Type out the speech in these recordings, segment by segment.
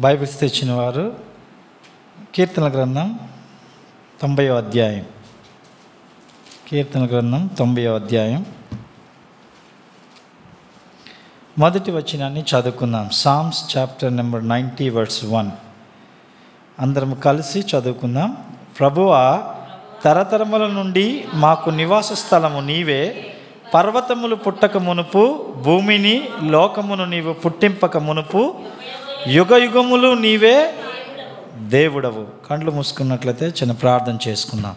Bibles తెచ్చిన వారు కీర్తన గ్రంథం 90వ అధ్యాయం. కీర్తన గ్రంథం 90వ అధ్యాయం మొదటి వచనాన్ని చదువుకుందాం. Psalms chapter number 90 verse 1. అందరం కలిసి చదువుకుందాం. ప్రభువా, తరతరముల నుండి మాకు నివాస స్థలము నీవే. పర్వతములు పుట్టక మునుపు, భూమిని లోకమును నీవు పుట్టింపక మునుపు, యుగ యుగములు నీవే దేవుడవు. కండ్లు మూసుకున్నట్లయితే చిన్న ప్రార్థన చేసుకుందాం.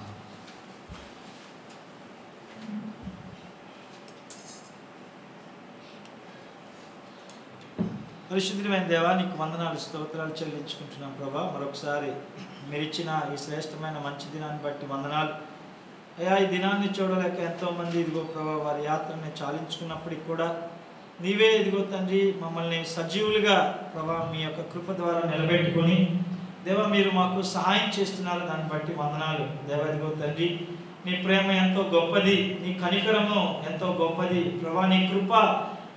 పరిశుద్ధమైన దేవా, నీకు వందనాలు, స్తోత్రాలు చెల్లించుకుంటున్నాం ప్రభా. మరొకసారి మీరు ఇచ్చిన ఈ శ్రేష్టమైన మంచి దినాన్ని బట్టి వందనాలు అయ్యా. ఈ దినాన్ని చూడలేక ఎంతోమంది ఇదిగో ప్రభా వారి యాత్రని చాలించుకున్నప్పటికి కూడా నీవే ఇదిగో తండ్రి మమ్మల్ని సజీవులుగా ప్రభా మీ యొక్క కృప ద్వారా నిలబెట్టుకొని దేవా మీరు మాకు సహాయం చేస్తున్నారు. దాన్ని బట్టి వందనాలు దేవా. ఇదిగో తండ్రి నీ ప్రేమ ఎంతో గొప్పది, నీ కనికరము ఎంతో గొప్పది ప్రభా. నీ కృప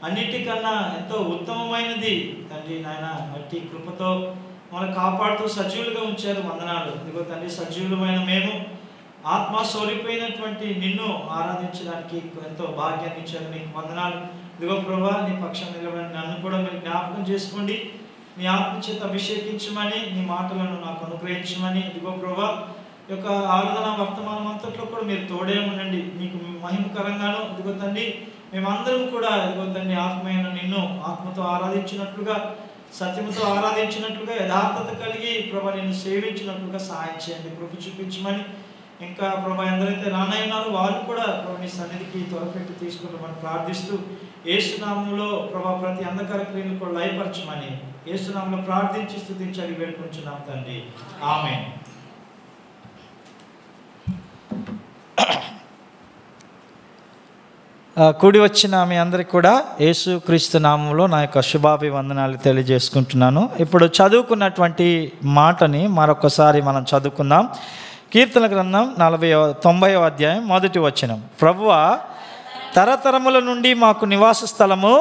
అన్నిటికన్నా ఎంతో ఉత్తమమైనది తండ్రి. నాయన మట్టి కృపతో మనల్ని కాపాడుతూ సజీవులుగా ఉంచారు. వందనాలు ఇదిగో తండ్రి. సజీవులమైన మేము ఆత్మ సోలిపోయినటువంటి నిన్ను ఆరాధించడానికి ఎంతో భాగ్యాన్ని ఇచ్చారు. నీకు వందనాలు. ఇదిగో ప్రభా, నీ పక్షం నిలబడి నన్ను కూడా మీరు జ్ఞాపకం చేసుకోండి. నీ ఆత్మ చేత అభిషేకించమని, నీ మాటలను నాకు అనుగ్రహించమని ఇదిగో ప్రభా యొక్క ఆరాధన వర్తమానం అంతట్లో కూడా మీరు తోడే ఉండండి. నీకు మహిమకరంగాను ఇదిగో తండ్రి మేమందరం కూడా ఇదిగో తండ్రి ఆత్మీయమైన నిన్ను ఆత్మతో ఆరాధించినట్లుగా, సత్యముతో ఆరాధించినట్లుగా, యథార్థత కలిగి ప్రభా నిన్ను సేవించినట్లుగా సహాయం చేయండి, కృప చూపించమని. ఇంకా ప్రభా ఎందరైతే రానయ్యున్నారో వారు కూడా ప్రభా నీ సన్నిధికి త్వరపెట్టి తీసుకుంటామని ప్రార్థిస్తూ యేసునామంలో ప్రభా ప్రతి అంధకార క్రియలు కూడా లయపరచమని యేసునామంలో ప్రార్థించి స్తుతించి వేడుకుంటున్నాం తండ్రి. ఆమేన్. కూడి వచ్చిన మీ అందరికి కూడా యేసు క్రీస్తు నామంలో నా యొక్క శుభాభివందనాలు తెలియజేసుకుంటున్నాను. ఇప్పుడు చదువుకున్నటువంటి మాటని మరొకసారి మనం చదువుకుందాం. కీర్తన గ్రంథం 90వ అధ్యాయం మొదటి వచనం. ప్రభువా, తరతరముల నుండి మాకు నివాస స్థలము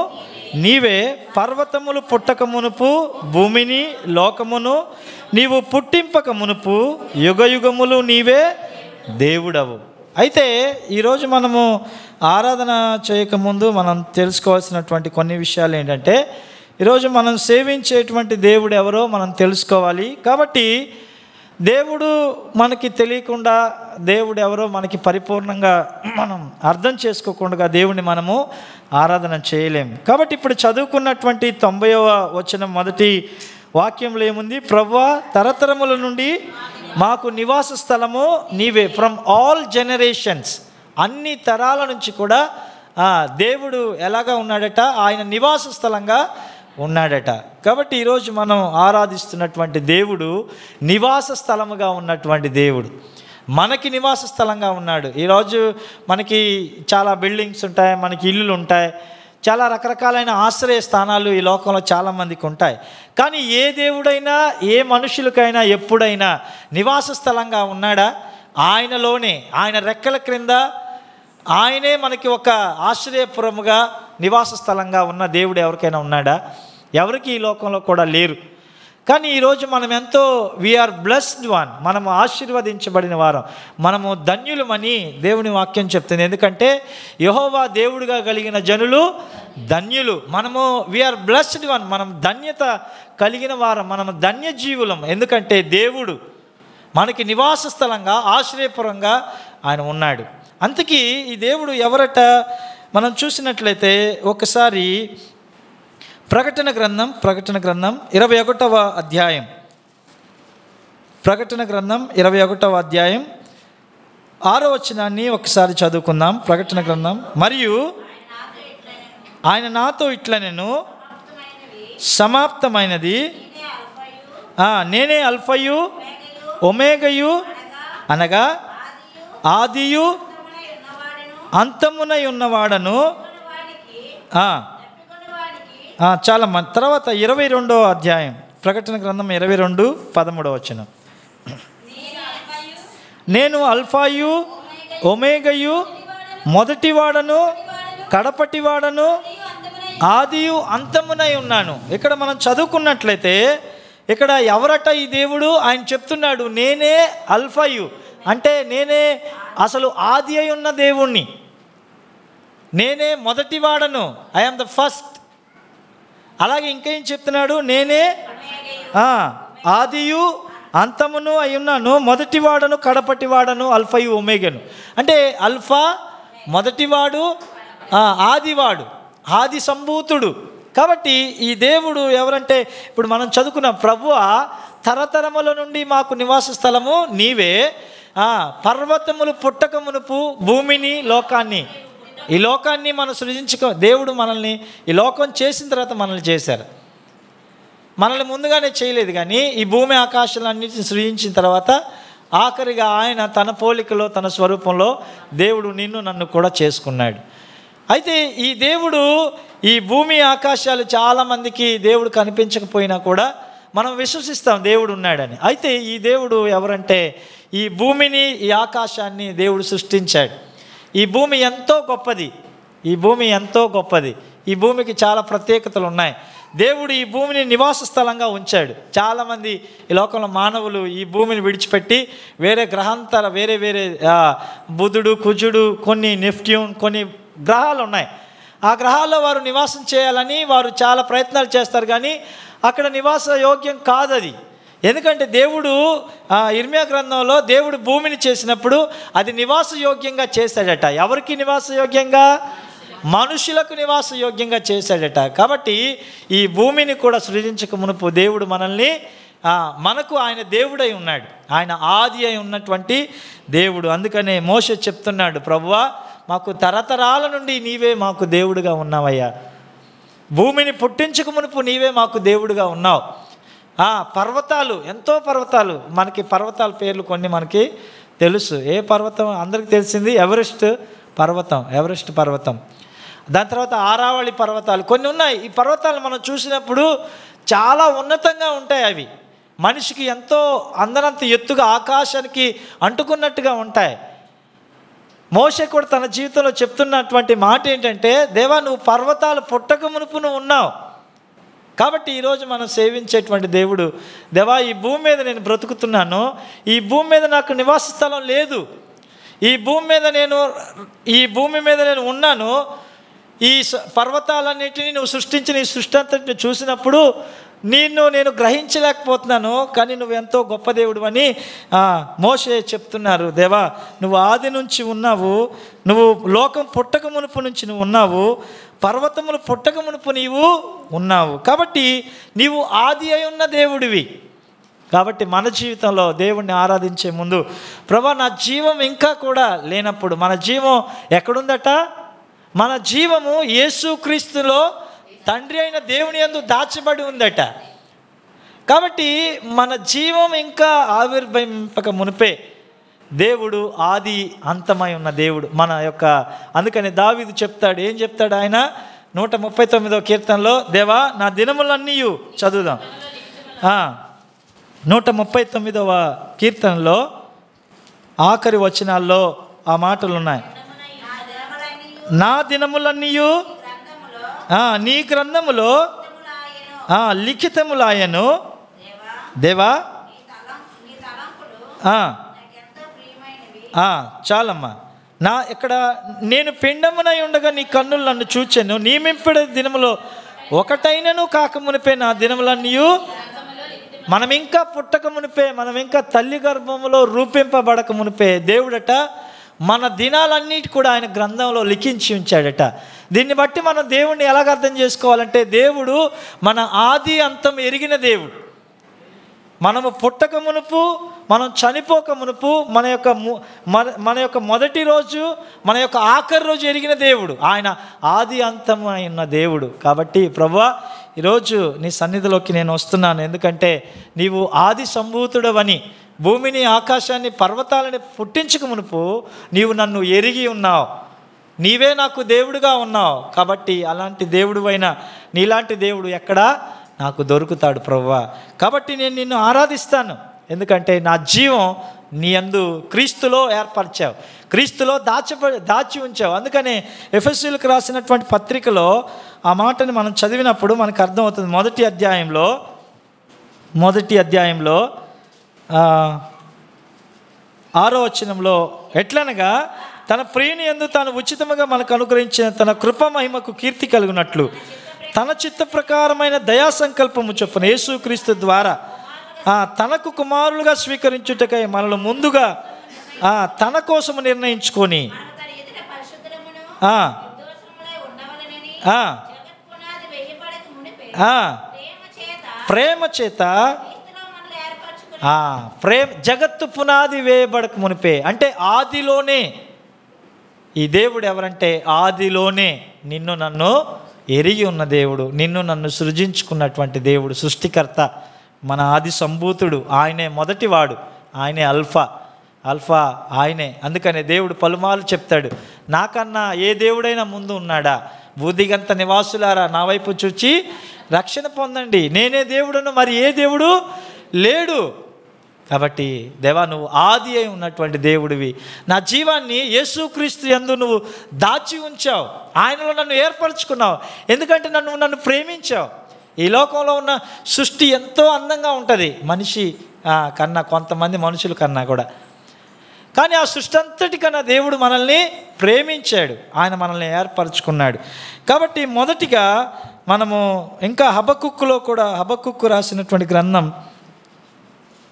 నీవే. పర్వతములు పుట్టక మునుపు, భూమిని లోకమును నీవు పుట్టింపక మునుపు, యుగ యుగములు నీవే దేవుడవు. అయితే ఈరోజు మనము ఆరాధన చేయకముందు మనం తెలుసుకోవాల్సినటువంటి కొన్ని విషయాలు ఏంటంటే, ఈరోజు మనం సేవించేటువంటి దేవుడు ఎవరో మనం తెలుసుకోవాలి. కాబట్టి దేవుడు మనకి తెలియకుండా, దేవుడు ఎవరో మనకి పరిపూర్ణంగా మనం అర్థం చేసుకోకుండా దేవుడిని మనము ఆరాధన చేయలేము. కాబట్టి ఇప్పుడు చదువుకున్నటువంటి 90వ వచనం మొదటి వాక్యంలో ఏముంది? ప్రభువా, తరతరముల నుండి మాకు నివాస స్థలము నీవే. ఫ్రమ్ ఆల్ జనరేషన్స్, అన్ని తరాల నుంచి కూడా దేవుడు ఎలాగా ఉన్నాడట? ఆయన నివాస స్థలంగా ఉన్నాడట. కాబట్టి ఈరోజు మనం ఆరాధిస్తున్నటువంటి దేవుడు నివాస స్థలముగా ఉన్నటువంటి దేవుడు, మనకి నివాస స్థలంగా ఉన్నాడు. ఈరోజు మనకి చాలా బిల్డింగ్స్ ఉంటాయి, మనకి ఇల్లులు ఉంటాయి, చాలా రకరకాలైన ఆశ్రయ స్థానాలు ఈ లోకంలో చాలామందికి ఉంటాయి. కానీ ఏ దేవుడైనా ఏ మనుషులకైనా ఎప్పుడైనా నివాస స్థలంగా ఉన్నాడా? ఆయనలోనే, ఆయన రెక్కల క్రింద ఆయనే మనకి ఒక ఆశ్రయపురముగా నివాస స్థలంగా ఉన్న దేవుడు ఎవరికైనా ఉన్నాడా? ఎవరికి ఈ లోకంలో కూడా లేరు. కానీ ఈరోజు మనం ఎంతో వీఆర్ బ్లెస్డ్ వన్, మనము ఆశీర్వదించబడిన వారం, మనము ధన్యులమని దేవుని వాక్యం చెప్తుంది. ఎందుకంటే యెహోవా దేవుడిగా కలిగిన జనులు ధన్యులు. మనము వీఆర్ బ్లెస్డ్ వన్, మనం ధన్యత కలిగిన వారం, మనము ధన్యజీవులం. ఎందుకంటే దేవుడు మనకి నివాస స్థలంగా, ఆశ్రయపురంగా ఆయన ఉన్నాడు. అందుకే ఈ దేవుడు ఎవరట? మనం చూసినట్లయితే ఒకసారి ప్రకటన గ్రంథం 21వ అధ్యాయం, ప్రకటన గ్రంథం 21వ అధ్యాయం 6వ వచనాన్ని ఒకసారి చదువుకుందాం. ప్రకటన గ్రంథం. మరియు ఆయన నాతో ఇట్లనెను, సమాప్తమైనది, నేనే అల్ఫయు ఒమేగయు, అనగా ఆదియు అంతమునై ఉన్నవాడను. చాలా తర్వాత 22వ అధ్యాయం, ప్రకటన గ్రంథం 22:13 వచనం. నేను అల్ఫాయు ఒమేగయు, మొదటివాడను కడపటివాడను, ఆదియు అంతమునై ఉన్నాను. ఇక్కడ మనం చదువుకున్నట్లయితే ఇక్కడ ఎవరట ఈ దేవుడు? ఆయన చెప్తున్నాడు, నేనే అల్ఫాయు, అంటే నేనే అసలు ఆది అయి ఉన్న దేవుణ్ణి, నేనే మొదటివాడను, ఐఎమ్ ద ఫస్ట్. అలాగే ఇంకేం చెప్తున్నాడు? నేనే ఆదియు అంతమును అయి ఉన్నాను, మొదటివాడను కడపటివాడను, అల్ఫాయు ఒమేగను. అంటే అల్ఫా మొదటివాడు, ఆదివాడు, ఆది సంభూతుడు. కాబట్టి ఈ దేవుడు ఎవరంటే, ఇప్పుడు మనం చదువుకున్న ప్రభువా తరతరముల నుండి మాకు నివాస స్థలము నీవే, పర్వతములు పుట్టక మునుపు భూమిని లోకాన్ని, ఈ లోకాన్ని మనం దేవుడు మనల్ని ఈ లోకం చేసిన తర్వాత మనల్ని చేశారు. మనల్ని ముందుగానే చేయలేదు, కానీ ఈ భూమి ఆకాశాలన్నిటిని సృజించిన తర్వాత ఆఖరిగా ఆయన తన పోలికలో తన స్వరూపంలో దేవుడు నిన్ను నన్ను కూడా చేసుకున్నాడు. అయితే ఈ దేవుడు ఈ భూమి ఆకాశాలు చాలామందికి దేవుడు కనిపించకపోయినా కూడా మనం విశ్వసిస్తాం దేవుడు ఉన్నాడని. అయితే ఈ దేవుడు ఎవరంటే, ఈ భూమిని ఈ ఆకాశాన్ని దేవుడు సృష్టించాడు. ఈ భూమి ఎంతో గొప్పది, ఈ భూమి ఎంతో గొప్పది. ఈ భూమికి చాలా ప్రత్యేకతలు ఉన్నాయి. దేవుడు ఈ భూమిని నివాస స్థలంగా ఉంచాడు. చాలామంది ఈ లోకంలో మానవులు ఈ భూమిని విడిచిపెట్టి వేరే గ్రహాంతర వేరే బుధుడు, కుజుడు, కొన్ని నెప్ట్యూన్, కొన్ని గ్రహాలు ఉన్నాయి. ఆ గ్రహాల్లో వారు నివాసం చేయాలని వారు చాలా ప్రయత్నాలు చేస్తారు, కానీ అక్కడ నివాస యోగ్యం కాదు అది. ఎందుకంటే దేవుడు ఇర్మియా గ్రంథంలో దేవుడు భూమిని చేసినప్పుడు అది నివాస యోగ్యంగా చేశాడట. ఎవరికి నివాస యోగ్యంగా? మనుషులకు నివాస యోగ్యంగా చేశాడట. కాబట్టి ఈ భూమిని కూడా సృజించక మునుపు దేవుడు మనల్ని మనకు ఆయన దేవుడై ఉన్నాడు, ఆయన ఆది అయి ఉన్నటువంటి దేవుడు. అందుకనే మోషే చెప్తున్నాడు, ప్రభువా మాకు తరతరాల నుండి నీవే మాకు దేవుడుగా ఉన్నావయ్యా, భూమిని పుట్టించక మునుపు నీవే మాకు దేవుడుగా ఉన్నావు. పర్వతాలు, ఎంతో పర్వతాలు, మనకి పర్వతాల పేర్లు కొన్ని మనకి తెలుసు. ఏ పర్వతం అందరికీ తెలిసింది? ఎవరెస్ట్ పర్వతం. దాని తర్వాత ఆరావళి పర్వతాలు కొన్ని ఉన్నాయి. ఈ పర్వతాలు మనం చూసినప్పుడు చాలా ఉన్నతంగా ఉంటాయి. అవి మనిషికి ఎంతో అందనంత ఎత్తుగా ఆకాశానికి అంటుకున్నట్టుగా ఉంటాయి. మోషే కూడా తన జీవితంలో చెప్తున్నటువంటి మాట ఏంటంటే, దేవా నువ్వు పర్వతాలు పుట్టక మునుపు నువ్వు ఉన్నావు. కాబట్టి ఈరోజు మనం సేవించేటువంటి దేవుడు, దేవా ఈ భూమి మీద నేను బ్రతుకుతున్నాను, ఈ భూమి మీద నాకు నివాస స్థలం లేదు, ఈ భూమి మీద నేను ఉన్నాను, ఈ పర్వతాలన్నిటినీ నువ్వు సృష్టించిన ఈ సృష్టి అంతటిని చూసినప్పుడు నేను గ్రహించలేకపోతున్నాను, కానీ నువ్వు ఎంతో గొప్ప దేవుడు అని మోషే చెప్తున్నారు. దేవా నువ్వు ఆది నుంచి ఉన్నావు, నువ్వు లోకం పుట్టక మునుపు నుంచి నువ్వు ఉన్నావు, పర్వతములు పుట్టక మునుపు నీవు ఉన్నావు. కాబట్టి నీవు ఆది అయి ఉన్న దేవుడివి. కాబట్టి మన జీవితంలో దేవుణ్ణి ఆరాధించే ముందు, ప్రభా నా జీవం ఇంకా కూడా లేనప్పుడు, మన జీవం ఎక్కడుందట? మన జీవము యేసుక్రీస్తులో తండ్రి అయిన దేవుని యందు దాచబడి ఉందట. కాబట్టి మన జీవం ఇంకా ఆవిర్భవింపక మునిపే దేవుడు ఆది అంతమై ఉన్న దేవుడు మన యొక్క. అందుకని దావీదు చెప్తాడు, ఏం చెప్తాడు ఆయన? 139వ కీర్తనలో, దేవా నా దినములన్నీ చదువుదాం. 139వ కీర్తనలో ఆఖరి వచనాల్లో ఆ మాటలు ఉన్నాయి. నా దినములన్నీ నీ గ్రంథములో లిఖితములాయను, దేవా చాలమ్మా. ఇక్కడ నేను పిండమునై ఉండగా నీ కన్నులు నన్ను చూచెను, నియమింపడే దినములో ఒకటైనను కాకమునిపే నా దినములన్నీ, మనం ఇంకా పుట్టక మునిపే, మనం ఇంకా తల్లి గర్భములో రూపింపబడక మునిపే దేవుడట మన దినాలన్నిటి కూడా ఆయన గ్రంథంలో లిఖించి ఉంచాడట. దీన్ని బట్టి మనం దేవుణ్ణి ఎలాగ అర్థం చేసుకోవాలంటే, దేవుడు మన ఆది అంతం ఎరిగిన దేవుడు. మనము పుట్టక మునుపు, మనం చనిపోక మునుపు, మన యొక్క మొదటి రోజు, మన యొక్క ఆఖరి రోజు ఎరిగిన దేవుడు. ఆయన ఆది అంతం అయిన దేవుడు. కాబట్టి ప్రభువా ఈరోజు నీ సన్నిధిలోకి నేను వస్తున్నాను, ఎందుకంటే నీవు ఆది సంభూతుడవని, భూమిని ఆకాశాన్ని పర్వతాలని పుట్టించక మునుపు నీవు నన్ను ఎరిగి ఉన్నావు, నీవే నాకు దేవుడుగా ఉన్నావు. కాబట్టి అలాంటి దేవుడువైనా నీలాంటి దేవుడు ఎక్కడా నాకు దొరుకుతాడు ప్రభువా. కాబట్టి నేను నిన్ను ఆరాధిస్తాను, ఎందుకంటే నా జీవం నీ యందు క్రీస్తులో ఏర్పరిచావు, క్రీస్తులో దాచి ఉంచావు. అందుకని ఎఫెసీయులకు రాసినటువంటి పత్రికలో ఆ మాటని మనం చదివినప్పుడు మనకు అర్థమవుతుంది. 1వ అధ్యాయంలో మొదటి అధ్యాయంలో 6వ వచనంలో ఎట్లనగా తన ప్రియుని యందు తాను ఉచితముగా మనకు అనుగ్రహించిన తన కృప మహిమకు కీర్తి కలుగునట్లు తన చిత్త ప్రకారమైన దయా సంకల్పము చొప్పున యేసుక్రీస్తు ద్వారా తనకు కుమారులుగా స్వీకరించుటకై మనల్ని ముందుగా తన కోసము నిర్ణయించుకొని ప్రేమ చేత జగత్తు పునాది వేయబడక మునిపే, అంటే ఆదిలోనే ఈ దేవుడు ఎవరంటే ఆదిలోనే నిన్ను నన్ను ఎరిగి ఉన్న దేవుడు, నిన్ను నన్ను సృజించుకున్నటువంటి దేవుడు, సృష్టికర్త, మన ఆది సంభూతుడు ఆయనే, మొదటివాడు ఆయనే, అల్ఫా ఆయనే. అందుకనే దేవుడు పలుమార్లు చెప్తాడు, నాకన్నా ఏ దేవుడైనా ముందు ఉన్నాడా, భూదిగంత నివాసులారా నా వైపు చూచి రక్షణ పొందండి, నేనే దేవుడును మరి ఏ దేవుడు లేడు. కాబట్టి దేవా, నువ్వు ఆది అయి ఉన్నటువంటి దేవుడివి, నా జీవాన్ని యేసుక్రీస్తు యందు నువ్వు దాచి ఉంచావు, ఆయనలో నన్ను ఏర్పరచుకున్నావు, ఎందుకంటే నన్ను ప్రేమించావు. ఈ లోకంలో ఉన్న సృష్టి ఎంతో అందంగా ఉంటుంది మనిషి కన్నా, కొంతమంది మనుషుల కన్నా కూడా, కానీ ఆ సృష్టి అంతటికన్నా దేవుడు మనల్ని ప్రేమించాడు, ఆయన మనల్ని ఏర్పరచుకున్నాడు. కాబట్టి మొదటిగా మనము ఇంకా హబక్కుకు రాసినటువంటి గ్రంథం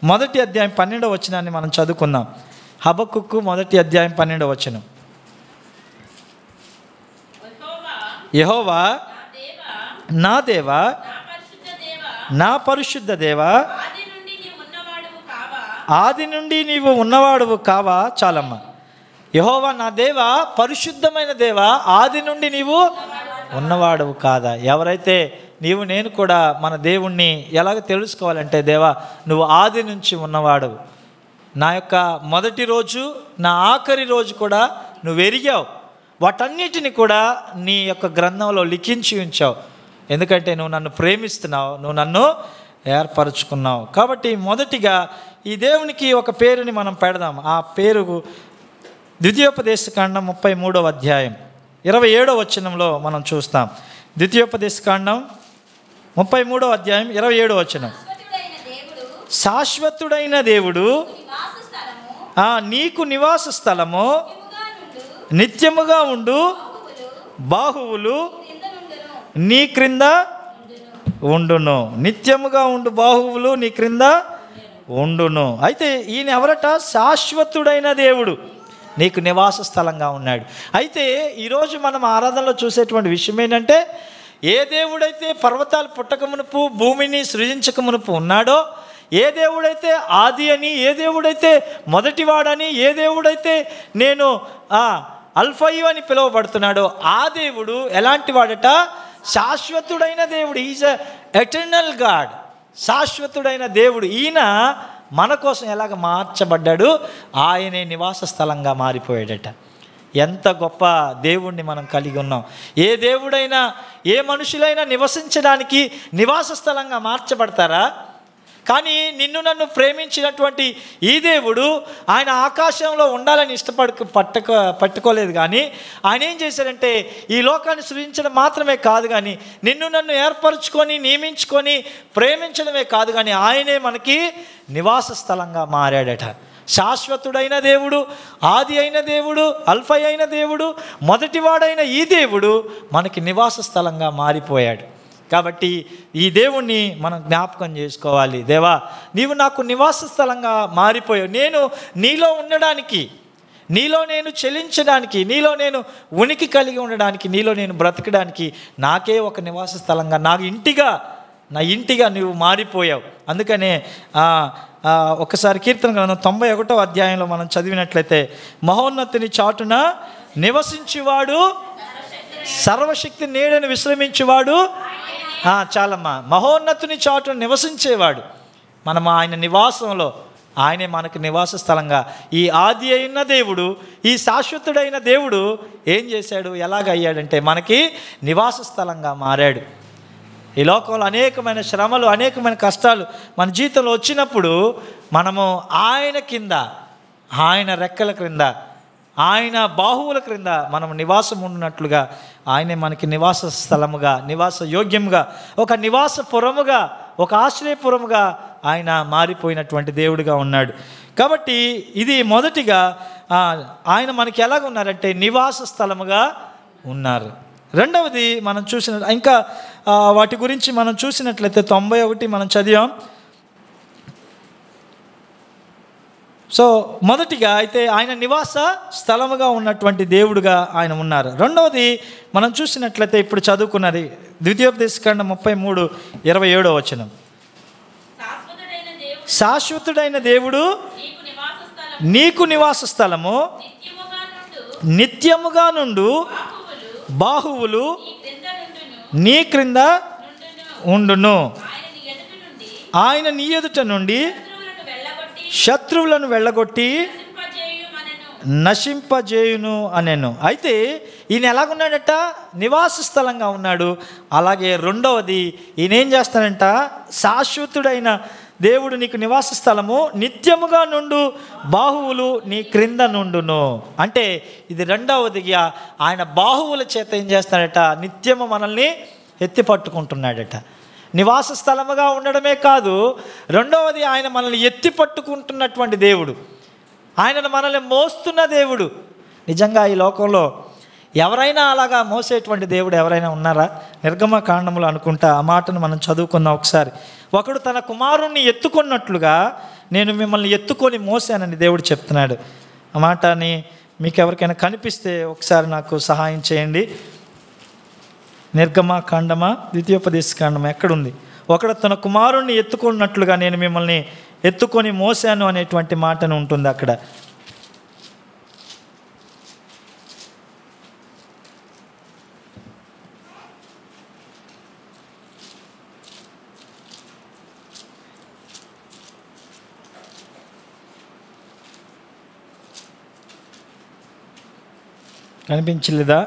1వ అధ్యాయం 12వ వచనాన్ని మనం చదువుకుందాం. హబక్కుకు 1వ అధ్యాయం 12వ వచనం. యెహోవా నా దేవా, నా పరిశుద్ధ దేవా, ఆది నుండి నీవు ఉన్నవాడువు కావా. చాలమ్మా. యెహోవా నా దేవా, పరిశుద్ధమైన దేవా, ఆది నుండి నీవు ఉన్నవాడువు కాదా. ఎవరైతే నీవు నేను కూడా మన దేవుణ్ణి ఎలాగ తెలుసుకోవాలంటే, దేవా నువ్వు ఆది నుంచి ఉన్నవాడువు, నా యొక్క మొదటి రోజు నా ఆఖరి రోజు కూడా నువ్వు ఎరిగావు, వాటన్నిటిని కూడా నీ యొక్క గ్రంథంలో లిఖించి ఉంచావు, ఎందుకంటే నువ్వు నన్ను ప్రేమిస్తున్నావు, నువ్వు నన్ను ఏర్పరచుకున్నావు. కాబట్టి మొదటిగా ఈ దేవునికి ఒక పేరుని మనం పెడదాం. ఆ పేరు ద్వితీయోపదేశకాండం 33వ అధ్యాయం 27వ వచనంలో మనం చూస్తాం. ద్వితీయోపదేశకాండం 33వ అధ్యాయం 27వ వచనం. శాశ్వతుడైన దేవుడు నీకు నివాస స్థలము, నిత్యముగా ఉండు బాహువులు నీ క్రింద ఉండును. నిత్యముగా ఉండు బాహువులు నీ క్రింద ఉండును. అయితే ఈయన ఎవరట? శాశ్వతుడైన దేవుడు నీకు నివాస స్థలంగా ఉన్నాడు. అయితే ఈరోజు మనం ఆరాధనలో చూసేటువంటి విషయం ఏంటంటే, ఏ దేవుడైతే పర్వతాలు పుట్టకమునుపు భూమిని సృజించకమునుపు ఉన్నాడో, ఏ దేవుడైతే ఆది అని, ఏ దేవుడైతే మొదటివాడని, ఏ దేవుడైతే నేను అల్ఫయు అని పిలువబడుతున్నాడో ఆ దేవుడు ఎలాంటి వాడట? శాశ్వతుడైన దేవుడు. ఈజ్ ఎటర్నల్ గాడ్, శాశ్వతుడైన దేవుడు. ఈయన మన కోసం ఎలాగ మార్చబడ్డాడు? ఆయనే నివాస స్థలంగా మారిపోయాడట. ఎంత గొప్ప దేవుణ్ణి మనం కలిగి ఉన్నాం. ఏ దేవుడైనా, ఏ మనుషులైనా నివసించడానికి నివాస స్థలంగా మార్చబడతారా? కానీ నిన్ను నన్ను ప్రేమించినటువంటి ఈ దేవుడు ఆయన ఆకాశంలో ఉండాలని పట్టుకోలేదు. కానీ ఆయన ఏం చేశాడంటే, ఈ లోకాన్ని సృజించడం మాత్రమే కాదు, కానీ నిన్ను నన్ను ఏర్పరచుకొని నియమించుకొని ప్రేమించడమే కాదు, కానీ ఆయనే మనకి నివాస స్థలంగా మారాడట. శాశ్వతుడైన దేవుడు, ఆది అయిన దేవుడు, అల్ఫై అయిన దేవుడు, మొదటివాడైన ఈ దేవుడు మనకి నివాస స్థలంగా మారిపోయాడు. కాబట్టి ఈ దేవుణ్ణి మనం జ్ఞాపకం చేసుకోవాలి. దేవా నీవు నాకు నివాస స్థలంగా మారిపోయావు. నేను నీలో ఉండడానికి, నీలో నేను చెలించడానికి, నీలో నేను ఉనికి కలిగి ఉండడానికి, నీలో నేను బ్రతకడానికి నాకే ఒక నివాస స్థలంగా, నా ఇంటిగా నువ్వు మారిపోయావు. అందుకనే ఒకసారి కీర్తన గ్రంథం 91వ అధ్యాయంలో మనం చదివినట్లయితే, మహోన్నతుని చాటున నివసించువాడు, సర్వశక్తి నీడని విశ్రమించువాడు. చాలమ్మా. మహోన్నతుని చాటున నివసించేవాడు. మనం ఆయన నివాసంలో, ఆయనే మనకు నివాస స్థలంగా. ఈ ఆది అయిన దేవుడు, ఈ శాశ్వతుడైన దేవుడు ఏం చేశాడు? ఎలాగ అయ్యాడంటే మనకి నివాస స్థలంగా మారాడు. ఈ లోకంలో అనేకమైన శ్రమలు, అనేకమైన కష్టాలు మన జీవితంలో వచ్చినప్పుడు మనము ఆయన కింద, ఆయన రెక్కల క్రింద, ఆయన బాహువుల క్రింద మనం నివాసం ఉన్నట్లుగా ఆయనే మనకి నివాస స్థలముగా, నివాస యోగ్యముగా, ఒక నివాస పురముగా ఒక ఆశ్రయపురముగా ఆయన మారిపోయినటువంటి దేవుడిగా ఉన్నాడు. కాబట్టి ఇది మొదటిగా ఆయన మనకి ఎలాగ ఉన్నారంటే నివాస స్థలముగా ఉన్నారు. రెండవది మనం చూసిన ఇంకా వాటి గురించి మనం చూసినట్లయితే 91 మనం చదివాం. సో మొదటిగా అయితే ఆయన నివాస స్థలముగా ఉన్నటువంటి దేవుడుగా ఆయన ఉన్నారు. రెండవది మనం చూసినట్లయితే ఇప్పుడు చదువుకున్నది ద్వితీయోపదేశకాండం 33:27 వచనం. శాశ్వతుడైన దేవుడు నీకు నివాస స్థలము, నిత్యముగా నుండు బాహువులు నీ క్రింద ఉండును. ఆయన నీ ఎదుట నుండి శత్రువులను వెళ్ళగొట్టి నశింపజేయును అనెను. అయితే ఈయన ఎలాగున్నాడట? నివాస స్థలంగా ఉన్నాడు. అలాగే రెండవది ఈయన ఏం చేస్తాడంట? శాశ్వతుడైన దేవుడు నీకు నివాస స్థలము, నిత్యముగా నుండు బాహువులు నీ క్రింద నుండును. అంటే ఇది రెండవదిగా ఆయన బాహువుల చేత ఏం చేస్తాడట? నిత్యము మనల్ని ఎత్తి పట్టుకుంటున్నాడట. నివాస స్థలముగా ఉండడమే కాదు, రెండవది ఆయన మనల్ని ఎత్తి పట్టుకుంటున్నటువంటి దేవుడు, ఆయనను మనల్ని మోస్తున్న దేవుడు. నిజంగా ఈ లోకంలో ఎవరైనా అలాగా మోసేటువంటి దేవుడు ఎవరైనా ఉన్నారా? నిర్గమకాండములు అనుకుంటా ఆ మాటను మనం చదువుకుందాం ఒకసారి. ఒకడు తన కుమారుణ్ణి ఎత్తుకున్నట్లుగా నేను మిమ్మల్ని ఎత్తుకొని మోసానని దేవుడు చెప్తున్నాడు. ఆ మాటని మీకు ఎవరికైనా కనిపిస్తే ఒకసారి నాకు సహాయం చేయండి. నిర్గమకాండమా ద్వితీయోపదేశకాండమా ఎక్కడుంది? ఒకడు తన కుమారుణ్ణి ఎత్తుకున్నట్లుగా నేను మిమ్మల్ని ఎత్తుకొని మోసాను అనేటువంటి మాటను ఉంటుంది అక్కడ. కనిపించలేదా?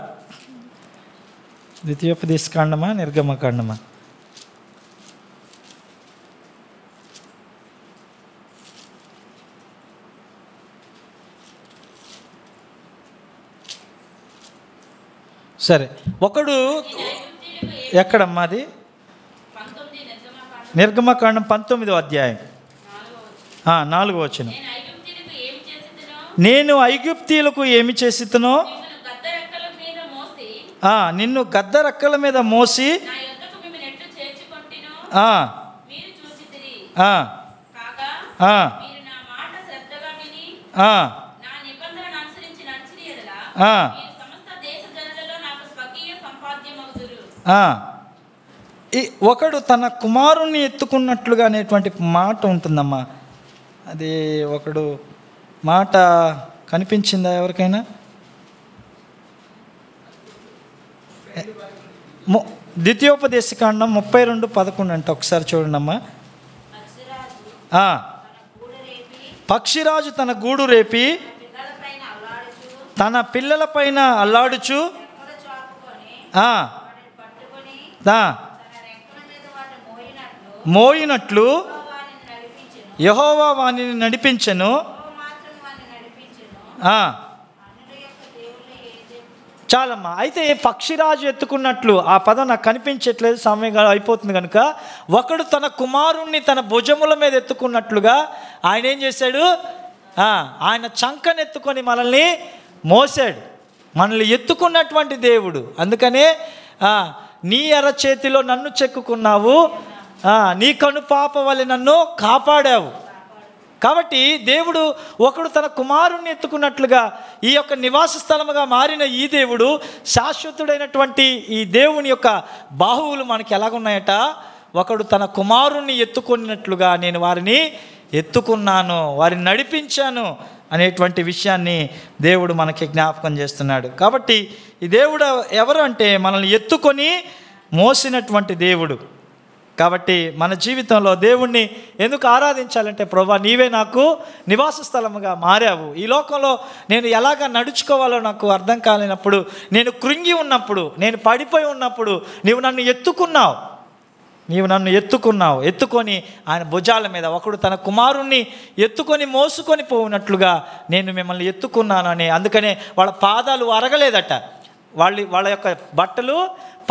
ద్వితీయోపదేశకాండమా నిర్గమకాండమా? సరే, ఒకడు ఎక్కడమ్మా అది? నిర్గమకాండం 19వ అధ్యాయం 4వ వచనం. నేను ఐగుప్తీయులకు ఏమి చేసితునో నిన్ను గద్ద రెక్కల మీద మోసి ఒకడు తన కుమారుణ్ణి ఎత్తుకున్నట్లుగా అనేటువంటి మాట ఉంటుందమ్మా. అది ఒకడు మాట కనిపించిందా ఎవరికైనా? ద్వితీయోపదేశకాండం 32:11 అంటే ఒకసారి చూడండి అమ్మా. పక్షిరాజు తన గూడు రేపి తన పిల్లల పైన అల్లాడుచు మోయినట్లు యెహోవా వానిని నడిపించెను. చాలమ్మా. అయితే పక్షిరాజు ఎత్తుకున్నట్లు ఆ పదం నాకు కనిపించట్లేదు, సమయం అయిపోతుంది కనుక. ఒకడు తన కుమారుణ్ణి తన భుజముల మీద ఎత్తుకున్నట్లుగా ఆయన ఏం చేశాడు? ఆయన చంకనెత్తుకొని మనల్ని మోసాడు, మనల్ని ఎత్తుకున్నటువంటి దేవుడు. అందుకనే నీ ఎర్ర చేతిలో నన్ను చెక్కుకున్నావు, నీ కనుపాప వలె నన్ను కాపాడావు. కాబట్టి దేవుడు ఒకడు తన కుమారుణ్ణి ఎత్తుకున్నట్లుగా ఈ యొక్క నివాస స్థలముగా మారిన ఈ దేవుడు, శాశ్వతుడైనటువంటి ఈ దేవుని యొక్క బాహువులు మనకి ఎలాగున్నాయట? ఒకడు తన కుమారుణ్ణి ఎత్తుకున్నట్లుగా నేను వారిని ఎత్తుకున్నాను, వారిని నడిపించాను అనేటువంటి విషయాన్ని దేవుడు మనకి జ్ఞాపకం చేస్తున్నాడు. కాబట్టి ఈ దేవుడు ఎవరు అంటే మనల్ని ఎత్తుకొని మోసినటువంటి దేవుడు. కాబట్టి మన జీవితంలో దేవుణ్ణి ఎందుకు ఆరాధించాలంటే, ప్రభువా నీవే నాకు నివాస స్థలముగా మారావు. ఈ లోకంలో నేను ఎలాగ నడుచుకోవాలో నాకు అర్థం కాలేనప్పుడు, నేను కృంగి ఉన్నప్పుడు, నేను పడిపోయి ఉన్నప్పుడు నీవు నన్ను ఎత్తుకున్నావు, ఎత్తుకొని ఆయన భుజాల మీద ఒకడు తన కుమారుణ్ణి ఎత్తుకొని మోసుకొని పోయినట్లుగా నేను మిమ్మల్ని ఎత్తుకున్నాను అని. అందుకనే వాళ్ళ పాదాలు అరగలేదట, వాళ్ళ యొక్క బట్టలు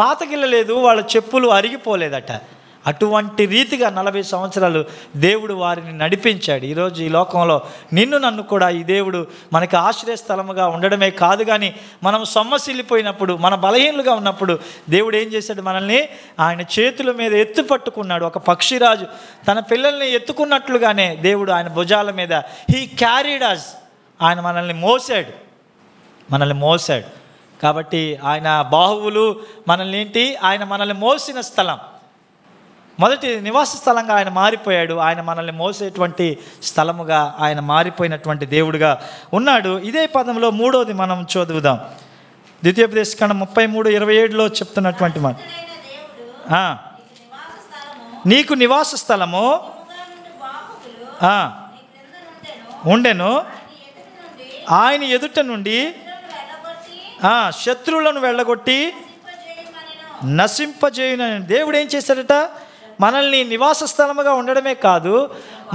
పాతగిల్లలేదు, వాళ్ళ చెప్పులు అరిగిపోలేదట. అటువంటి రీతిగా 40 సంవత్సరాలు దేవుడు వారిని నడిపించాడు. ఈరోజు ఈ లోకంలో నిన్ను నన్ను కూడా ఈ దేవుడు మనకి ఆశ్రయస్థలముగా ఉండడమే కాదు, కానీ మనం సొమ్మసిల్లిపోయినప్పుడు, మన బలహీనులుగా ఉన్నప్పుడు దేవుడు ఏం చేశాడు? మనల్ని ఆయన చేతుల మీద ఎత్తు పట్టుకున్నాడు. ఒక పక్షిరాజు తన పిల్లల్ని ఎత్తుకున్నట్లుగానే దేవుడు ఆయన భుజాల మీద హీ క్యారీడ్ అస్, ఆయన మనల్ని మోసాడు. కాబట్టి ఆయన బాహువులు మనల్ని ఆయన మనల్ని మోసిన స్థలం, మొదటి నివాస స్థలంగా ఆయన మారిపోయాడు. ఆయన మనల్ని మోసేటువంటి స్థలముగా ఆయన మారిపోయినటువంటి దేవుడుగా ఉన్నాడు. ఇదే పదంలో మూడోది మనం చదువుదాం. ద్వితీయోపదేశకాండం 33:27లో చెప్తున్నటువంటి మాట, నీకు నివాస స్థలము ఉండెను, ఆయన ఎదుట నుండి శత్రువులను వెళ్ళగొట్టి నశింపజేయునని. దేవుడు ఏం చేశాడట? మనల్ని నివాస స్థలముగా ఉండడమే కాదు,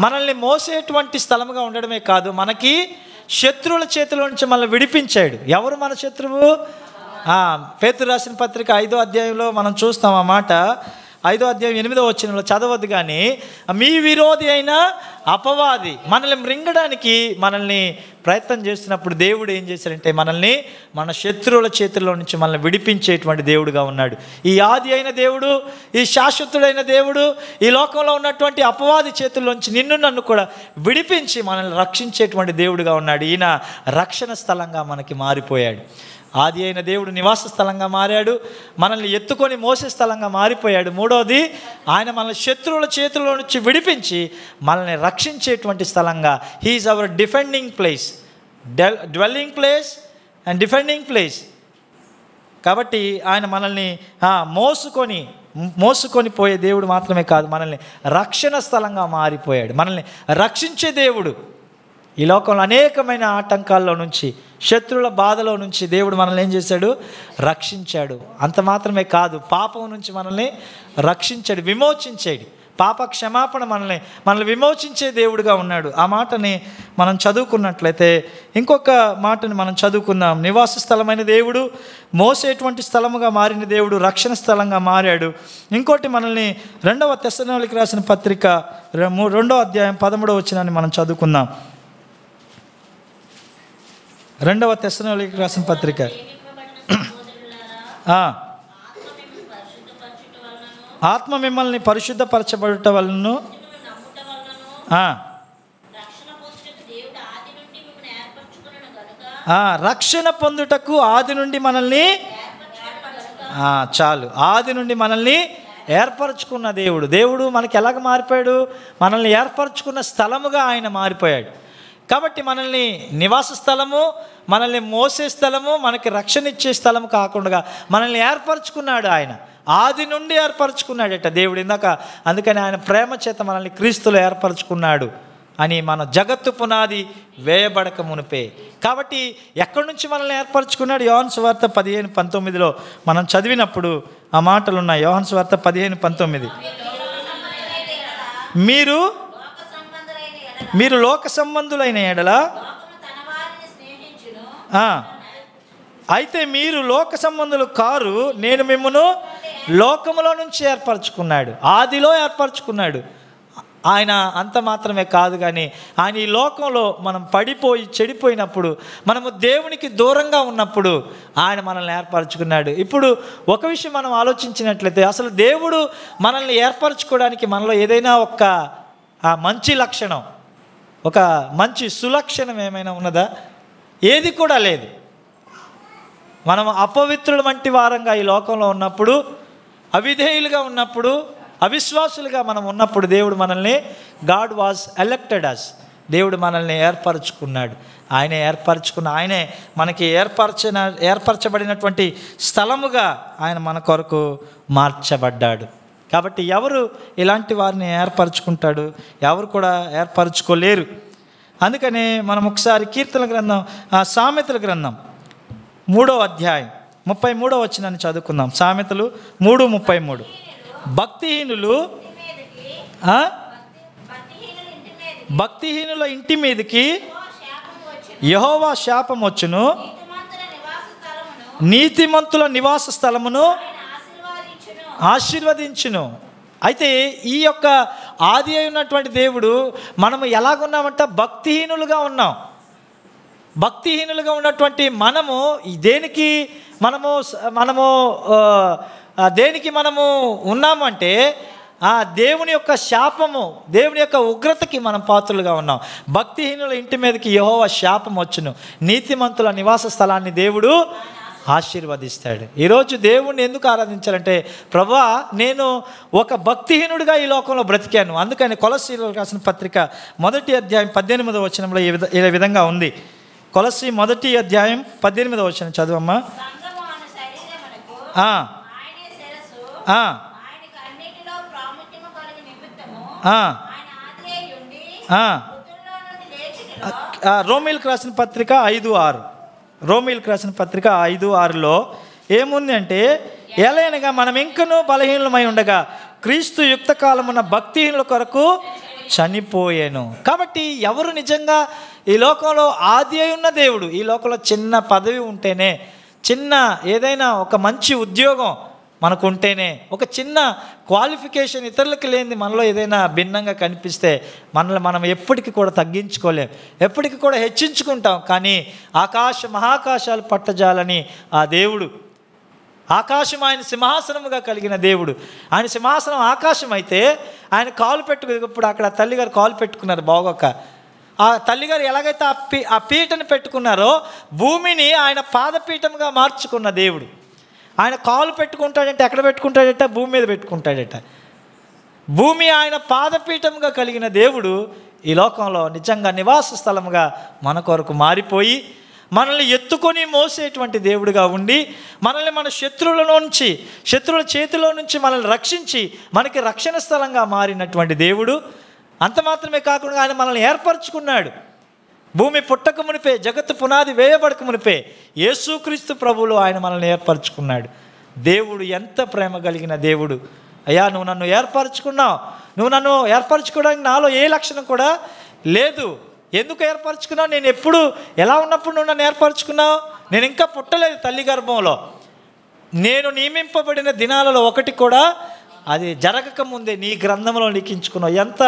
మనల్ని మోసేటువంటి స్థలముగా ఉండడమే కాదు, మనకి శత్రువుల చేతిలో నుంచి మనల్ని విడిపించాడు. ఎవరు మన శత్రువు? పేతురు రాసిన పత్రిక 5వ అధ్యాయంలో మనం చూస్తాం ఆ మాట. 5వ అధ్యాయం 8వ వచనంలో చదవద్దు, కానీ మీ విరోధి అయిన అపవాది మనల్ని మృంగడానికి మనల్ని ప్రయత్నం చేస్తున్నప్పుడు దేవుడు ఏం చేశారంటే మనల్ని మన శత్రువుల చేతుల్లో నుంచి మనల్ని విడిపించేటువంటి దేవుడుగా ఉన్నాడు. ఈ ఆది అయిన దేవుడు, ఈ శాశ్వతుడైన దేవుడు ఈ లోకంలో ఉన్నటువంటి అపవాది చేతుల్లోంచి నిన్ను నన్ను కూడా విడిపించి మనల్ని రక్షించేటువంటి దేవుడుగా ఉన్నాడు. ఈయన రక్షణ స్థలంగా మనకి మారిపోయాడు. ఆది అయిన దేవుడు నివాస స్థలంగా మారాడు, మనల్ని ఎత్తుకొని మోసే స్థలంగా మారిపోయాడు. మూడోది, ఆయన మనల్ని శత్రువుల చేతుల్లో నుంచి విడిపించి మనల్ని రక్షించేటువంటి స్థలంగా, he is our defending place, dwelling place and defending place. కాబట్టి ఆయన మనల్ని మోసుకొని పోయే దేవుడు మాత్రమే కాదు, మనల్ని రక్షణ స్థలంగా మారిపోయాడు. మనల్ని రక్షించే దేవుడు. ఈ లోకంలో అనేకమైన ఆటంకాల్లో నుంచి, శత్రువుల బాధలో నుంచి దేవుడు మనల్ని ఏం చేశాడు? రక్షించాడు. అంత మాత్రమే కాదు, పాపం నుంచి మనల్ని రక్షించాడు, విమోచించాడు. పాప క్షమాపణ మనల్ని విమోచించే దేవుడుగా ఉన్నాడు. ఆ మాటని మనం చదువుకున్నట్లయితే ఇంకొక మాటని మనం చదువుకుందాం. నివాస స్థలమైన దేవుడు, మోసేటువంటి స్థలముగా మారిన దేవుడు, రక్షణ స్థలంగా మారాడు. ఇంకోటి మనల్ని 2వ తెస్సలోనికీయులకు రాసిన పత్రిక 2వ అధ్యాయం 13వ వచనాన్ని మనం చదువుకుందాం. 2వ తెస్సలోనికీయులకు రాసిన పత్రిక, ఆత్మ మిమ్మల్ని పరిశుద్ధపరచబడుట వలన రక్షణ పొందుటకు ఆది నుండి మనల్ని చాలు ఆది నుండి మనల్ని ఏర్పరచుకున్న దేవుడు మనకి ఎలాగ మారిపోయాడు? మనల్ని ఏర్పరచుకున్న స్థలముగా ఆయన మారిపోయాడు. కాబట్టి మనల్ని నివాస స్థలము, మనల్ని మోసే స్థలము, మనకి రక్షణ ఇచ్చే స్థలము కాకుండా మనల్ని ఏర్పరచుకున్నాడు. ఆయన ఆది నుండి ఏర్పరచుకున్నాడట దేవుడు. అందుకని ఆయన ప్రేమ చేత మనల్ని క్రీస్తులో ఏర్పరచుకున్నాడు అని మన జగత్తు పునాది వేయబడక మునిపే. కాబట్టి ఎక్కడి నుంచి మనల్ని ఏర్పరచుకున్నాడు? యోహాను సువార్త 15:19లో మనం చదివినప్పుడు ఆ మాటలు ఉన్నాయి. యోహాను సువార్త 15:19, మీరు లోక సంబంధులైన ఎడల, అయితే మీరు లోక సంబంధులు కారు, నేను మిమ్మను లోకములో నుంచి ఏర్పరచుకున్నాడు. ఆదిలో ఏర్పరచుకున్నాడు ఆయన. అంత మాత్రమే కాదు, కానీ ఆయన ఈ లోకంలో మనం పడిపోయి చెడిపోయినప్పుడు, మనము దేవునికి దూరంగా ఉన్నప్పుడు ఆయన మనల్ని ఏర్పరచుకున్నాడు. ఇప్పుడు ఒక విషయం మనం ఆలోచించినట్లయితే, అసలు దేవుడు మనల్ని ఏర్పరచుకోవడానికి మనలో ఏదైనా ఒక మంచి లక్షణం, ఒక మంచి సులక్షణం ఏమైనా ఉన్నదా? ఏది కూడా లేదు. మనం అపవిత్రుల వంటి వారంగా ఈ లోకంలో ఉన్నప్పుడు, అవిధేయులుగా ఉన్నప్పుడు, అవిశ్వాసులుగా మనం ఉన్నప్పుడు దేవుడు మనల్ని, గాడ్ వాజ్ ఎలెక్టెడ్ అస్, దేవుడు మనల్ని ఏర్పరచుకున్నాడు. ఆయనే మనకి ఏర్పరచబడినటువంటి స్థలముగా ఆయన మన కొరకు మార్చబడ్డాడు. కాబట్టి ఎవరు ఇలాంటి వారిని ఏర్పరచుకుంటాడు? ఎవరు కూడా ఏర్పరచుకోలేరు. అందుకనే మనం ఒకసారి కీర్తన గ్రంథం, సామెతల గ్రంథం 3వ అధ్యాయం 33వ వచనాన్ని చదువుకుందాం. సామెతలు 3:33, భక్తిహీనుల ఇంటి మీదకి యెహోవా శాపం వచ్చును, నీతిమంతుల నివాస స్థలమును ఆశీర్వదించును. అయితే ఈ యొక్క ఆది అయినటువంటి దేవుడు మనము ఎలాగున్నామంటే భక్తిహీనులుగా ఉన్నాం. భక్తిహీనులుగా ఉన్నటువంటి మనము దేనికి మనము ఉన్నామంటే దేవుని యొక్క శాపము, దేవుని యొక్క ఉగ్రతకి మనం పాత్రలుగా ఉన్నాం. భక్తిహీనుల ఇంటి మీదకి యెహోవా శాపం వచ్చును, నీతిమంతుల నివాస స్థలాన్ని దేవుడు ఆశీర్వదిస్తాడు. ఈరోజు దేవుణ్ణి ఎందుకు ఆరాధించాలంటే, ప్రభువా నేను ఒక భక్తిహీనుడిగా ఈ లోకంలో బ్రతికాను. అందుకని కొలస్సీయులకు రాసిన పత్రిక 1వ అధ్యాయం 18వ వచనంలో ఈ విధంగా ఉంది. కొలస్సీ 1వ అధ్యాయం 18వ వచనం చదువమ్మా. రోమీలకు రాసిన పత్రిక 5:6, రోమీలకు రాసిన పత్రిక 5:6లో ఏముంది అంటే, ఎలయనగా మనం ఇంకనూ బలహీనమై ఉండగా క్రీస్తు యుక్త కాలమున్న భక్తిహీనుల కొరకు చనిపోయాను. కాబట్టి ఎవరు నిజంగా ఈ లోకంలో ఆది అయి ఉన్న దేవుడు, ఈ లోకంలో చిన్న పదవి ఉంటేనే, చిన్న ఏదైనా ఒక మంచి ఉద్యోగం మనకు ఉంటేనే, ఒక చిన్న క్వాలిఫికేషన్ ఇతరులకు లేనిది మనలో ఏదైనా భిన్నంగా కనిపిస్తే మనల్ని మనం ఎప్పటికీ కూడా తగ్గించుకోలేం, ఎప్పటికీ కూడా హెచ్చించుకుంటాం. కానీ మహాకాశాలు పట్టజాలని ఆ దేవుడు, ఆకాశం ఆయన సింహాసనముగా కలిగిన దేవుడు. ఆయన సింహాసనం ఆకాశం అయితే ఆయన కాలు ఇప్పుడు అక్కడ తల్లిగారు కాలు పెట్టుకున్నారు బాగోక. ఆ తల్లిగారు ఎలాగైతే ఆ పీటను పెట్టుకున్నారో భూమిని ఆయన పాదపీఠంగా మార్చుకున్న దేవుడు. ఆయన కాలు పెట్టుకుంటాడంటే ఎక్కడ పెట్టుకుంటాడట? భూమి మీద పెట్టుకుంటాడట. భూమి ఆయన పాదపీఠంగా కలిగిన దేవుడు ఈ లోకంలో నిజంగా నివాస స్థలముగా మన కొరకు మారిపోయి మనల్ని ఎత్తుకొని మోసేటువంటి దేవుడిగా ఉండి, మనల్ని మన శత్రువుల చేతిలో నుంచి మనల్ని రక్షించి మనకి రక్షణ స్థలంగా మారినటువంటి దేవుడు. అంత మాత్రమే కాకుండా ఆయన మనల్ని ఏర్పరచుకున్నాడు. భూమి పుట్టక మునిపే, జగత్తు పునాది వేయబడక మునిపే యేసుక్రీస్తు ప్రభువులో ఆయన మనల్ని ఏర్పరచుకున్నాడు. దేవుడు ఎంత ప్రేమ కలిగిన దేవుడు. అయ్యా నువ్వు నన్ను ఏర్పరచుకున్నావు, నువ్వు నన్ను ఏర్పరచుకోవడానికి నాలో ఏ లక్షణం కూడా లేదు. ఎందుకు ఏర్పరచుకున్నావు? నేను ఎప్పుడు ఎలా ఉన్నప్పుడు నువ్వు నన్ను ఏర్పరచుకున్నావు? నేను ఇంకా పుట్టలేదు తల్లి గర్భంలో. నేను నియమింపబడిన దినాలలో ఒకటి కూడా అది జరగక ముందే నీ గ్రంథంలో లిఖించుకున్నావు. ఎంత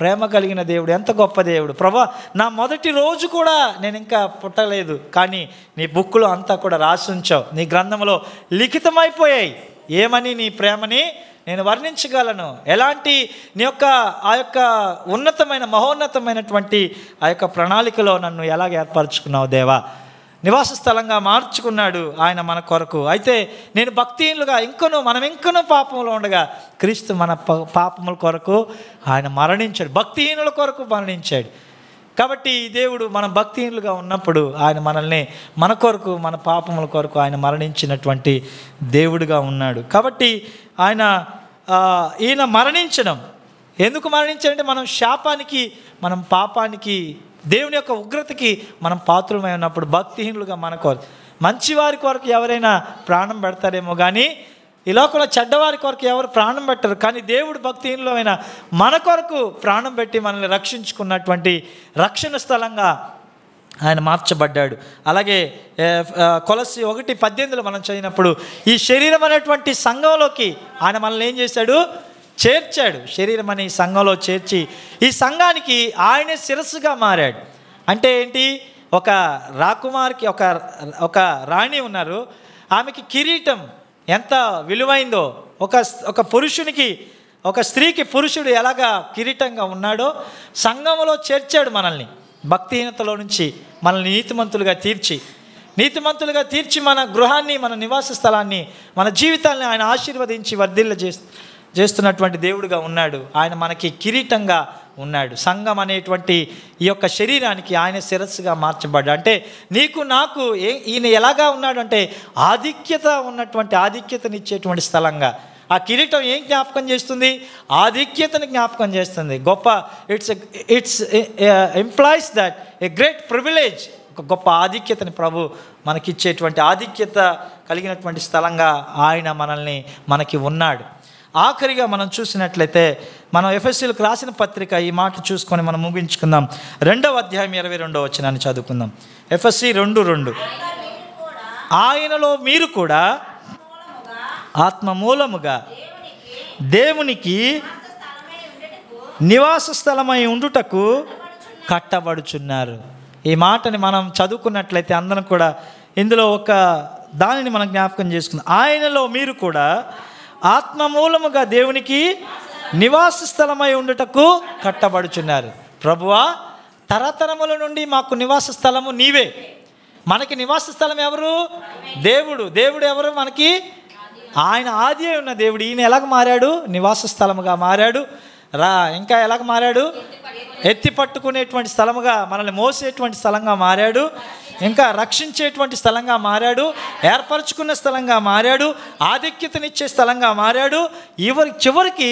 ప్రేమ కలిగిన దేవుడు, ఎంత గొప్ప దేవుడు. ప్రభా నా మొదటి రోజు కూడా నేను ఇంకా పుట్టలేదు, కానీ నీ బుక్లో అంతా కూడా రాసి ఉంచావు, నీ గ్రంథంలో లిఖితమైపోయాయి. ఏమని నీ ప్రేమని నేను వర్ణించగలను? ఎలాంటి నీ యొక్క ఆ యొక్క మహోన్నతమైనటువంటి ఆ యొక్క ప్రణాళికలో నన్ను ఎలాగ ఏర్పరచుకున్నావు దేవా. నివాస స్థలంగా మార్చుకున్నాడు ఆయన మన కొరకు. అయితే నేను భక్తిహీనులుగా మనం ఇంకనూ పాపంలో ఉండగా క్రీస్తు మన పాపముల కొరకు ఆయన మరణించాడు, భక్తిహీనుల కొరకు మరణించాడు. కాబట్టి దేవుడు మనం భక్తిహీనులుగా ఉన్నప్పుడు ఆయన మనల్ని మన కొరకు, మన పాపముల కొరకు ఆయన మరణించినటువంటి దేవుడుగా ఉన్నాడు. కాబట్టి ఈయన మరణించడం ఎందుకు మరణించాడంటే, మనం శాపానికి, మనం పాపానికి, దేవుని యొక్క ఉగ్రతకి మనం పాత్రమై ఉన్నప్పుడు భక్తిహీనులుగా మన కొరకు, మంచివారి కొరకు ఎవరైనా ప్రాణం పెడతారేమో కానీ ఈ లోకంలో చెడ్డవారి కొరకు ఎవరు ప్రాణం పెట్టరు. కానీ దేవుడు భక్తిహీనులమైన మన కొరకు ప్రాణం పెట్టి మనల్ని రక్షించుకున్నటువంటి రక్షణ స్థలంగా ఆయన మార్చబడ్డాడు. అలాగే కొలస్సీ 1:18 మనం చదివినప్పుడు ఈ శరీరం అనేటువంటి సంఘంలోకి ఆయన మనల్ని ఏం చేశాడు? చేర్చాడు. శరీరం అనే సంఘంలో చేర్చి ఈ సంఘానికి ఆయనే శిరస్సుగా మారాడు. అంటే ఏంటి? ఒక రాకుమారికి ఒక రాణి ఉన్నారు, ఆమెకి కిరీటం ఎంత విలువైందో, ఒక పురుషునికి, ఒక స్త్రీకి పురుషుడు ఎలాగా కిరీటంగా ఉన్నాడో సంఘంలో చేర్చాడు మనల్ని. భక్తిహీనతలో నుంచి మనల్ని నీతిమంతులుగా తీర్చి మన గృహాన్ని, మన నివాస స్థలాన్ని, మన జీవితాన్ని ఆయన ఆశీర్వదించి వర్ధిల్ల చేస్తున్నటువంటి దేవుడుగా ఉన్నాడు. ఆయన మనకి కిరీటంగా ఉన్నాడు. సంఘం అనేటువంటి ఈ యొక్క శరీరానికి ఆయన శిరస్సుగా మార్చబడ్డాడు. అంటే నీకు నాకు ఈయన ఎలాగా ఉన్నాడు అంటే ఆధిక్యతనిచ్చేటువంటి స్థలంగా. ఆ కిరీటం ఏం జ్ఞాపకం చేస్తుంది? ఆధిక్యతని జ్ఞాపకం చేస్తుంది. గొప్ప it's employees that a great privilege. ఒక గొప్ప ఆధిక్యతని ప్రభు మనకిచ్చేటువంటి ఆధిక్యత కలిగినటువంటి స్థలంగా ఆయన మనకి ఉన్నాడు. ఆఖరిగా మనం చూసినట్లయితే మనం ఎఫెసీయులకు రాసిన పత్రిక ఈ మాట చూసుకొని మనం ముగించుకుందాం. 2వ అధ్యాయం 22వ వచనాన్ని చదువుకుందాం. ఎఫెసీ 2:2 ఆయనలో మీరు కూడా ఆత్మ మూలముగా దేవునికి నివాస స్థలమై ఉండుటకు కట్టబడుచున్నారు. ఈ మాటని మనం చదువుకున్నట్లయితే అందరం కూడా ఇందులో ఒక దానిని మనం జ్ఞాపకం చేసుకుందాం. ఆయనలో మీరు కూడా ఆత్మ మూలముగా దేవునికి నివాస స్థలమై ఉండుటకు కట్టబడుచున్నారు. ప్రభువా, తరతరముల నుండి మాకు నివాస స్థలము నీవే. మనకి నివాస స్థలం ఎవరు? దేవుడు. దేవుడు ఎవరు మనకి? ఆయన ఆది అయి ఉన్న దేవుడు. ఈయన ఎలాగ మారాడు? నివాస స్థలముగా మారాడు. ఇంకా ఎలాగ మారాడు? ఎత్తి పట్టుకునేటువంటి స్థలముగా, మనల్ని మోసేటువంటి స్థలంగా మారాడు. ఇంకా రక్షించేటువంటి స్థలంగా మారాడు. ఏర్పరచుకున్న స్థలంగా మారాడు. ఆధిక్యతనిచ్చే స్థలంగా మారాడు. చివరికి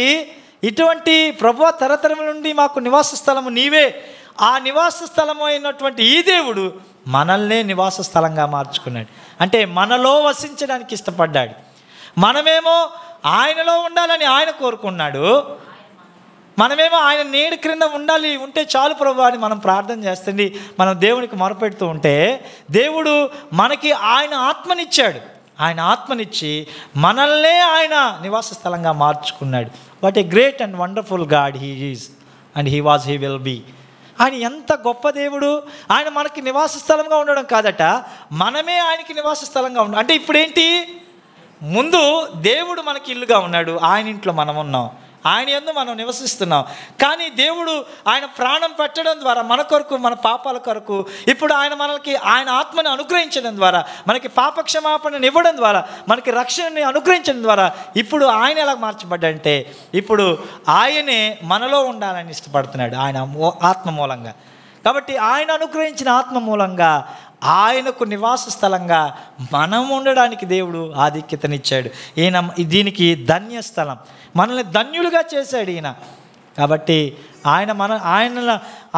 ఇటువంటి ప్రభువా, తరతరముల నుండి మాకు నివాస స్థలము నీవే. ఆ నివాస స్థలము అయినటువంటి ఈ దేవుడు మనల్నే నివాస స్థలంగా మార్చుకున్నాడు. అంటే మనలో వసించడానికి ఇష్టపడ్డాడు. మనమేమో ఆయనలో ఉండాలని ఆయన కోరుకున్నాడు. మనమేమో ఆయన నీడ క్రింద ఉంటే చాలు ప్రభువా అని మనం ప్రార్థన చేస్తుంది, మనం దేవునికి మొరపెడుతూ ఉంటే, దేవుడు మనకి ఆయన ఆత్మనిచ్చాడు. ఆయన ఆత్మనిచ్చి మనల్నే ఆయన నివాస స్థలంగా మార్చుకున్నాడు. What a great and wonderful God he is and he was, he will be. ఆయన ఎంత గొప్ప దేవుడు. ఆయన మనకి నివాస స్థలంగా ఉండడం కాదట, మనమే ఆయనకి నివాస స్థలంగా ఉన్నాం. అంటే ఇప్పుడేంటి? ముందు దేవుడు మనకి ఇల్లుగా ఉన్నాడు, ఆయన ఇంట్లో మనం ఉన్నాం, ఆయన యందు మనం నివసిస్తున్నాం. కానీ దేవుడు ఆయన ప్రాణం పెట్టడం ద్వారా మన కొరకు, మన పాపాల కొరకు, ఇప్పుడు ఆయన ఆత్మని అనుగ్రహించడం ద్వారా, మనకి పాపక్షమాపణను ఇవ్వడం ద్వారా, మనకి రక్షణని అనుగ్రహించడం ద్వారా ఇప్పుడు ఆయన ఎలా మార్చబడ్డంటే, ఇప్పుడు ఆయనే మనలో ఉండాలని ఇష్టపడుతున్నాడు ఆయన ఆత్మ మూలంగా. కాబట్టి ఆయన అనుగ్రహించిన ఆత్మ మూలంగా ఆయనకు నివాస స్థలంగా మనం ఉండడానికి దేవుడు ఆధిక్యతనిచ్చాడు. ఈయన దీనికి ధన్య స్థలం, మనల్ని ధన్యులుగా చేశాడు ఈయన. కాబట్టి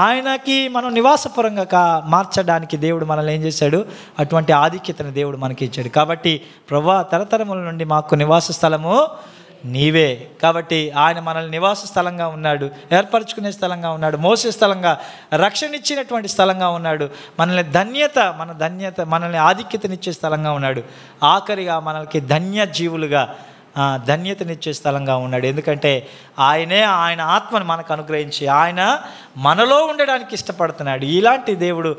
ఆయనకి మనం నివాసపురంగా మార్చడానికి దేవుడు మనల్ని ఏం చేశాడు? అటువంటి ఆధిక్యతను దేవుడు మనకి ఇచ్చాడు. కాబట్టి ప్రభువా, తరతరముల నుండి మాకు నివాస స్థలము నీవే. కాబట్టి ఆయన మనల్ని నివాస స్థలంగా ఉన్నాడు, ఏర్పరచుకునే స్థలంగా ఉన్నాడు, మోసే స్థలంగా, రక్షణ ఇచ్చినటువంటి స్థలంగా ఉన్నాడు, మనల్ని మనల్ని ఆధిక్యతనిచ్చే స్థలంగా ఉన్నాడు. ఆఖరిగా మనకి ధన్య జీవులుగా ధన్యతనిచ్చే స్థలంగా ఉన్నాడు. ఎందుకంటే ఆయన ఆత్మను మనకు అనుగ్రహించి ఆయన మనలో ఉండడానికి ఇష్టపడుతున్నాడు. ఇలాంటి దేవుడు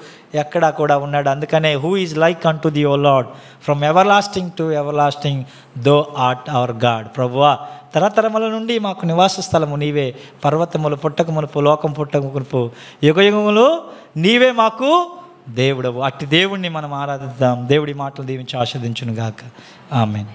ఎక్కడా కూడా ఉన్నాడు. అందుకనే who is like unto thee O Lord from everlasting to everlasting thou art our God. ప్రభువా, తరతరముల నుండి మాకు నివాస స్థలము నీవే. పర్వతములు పుట్టక మునుపు, లోకం పుట్టక మునుపు, యుగయుగములు నీవే మాకు దేవుడవు. అట్టి దేవుణ్ణి మనం ఆరాధిద్దాం. దేవుడి మాటలు దీవించి ఆస్వాదించును గాక. ఆమేన్.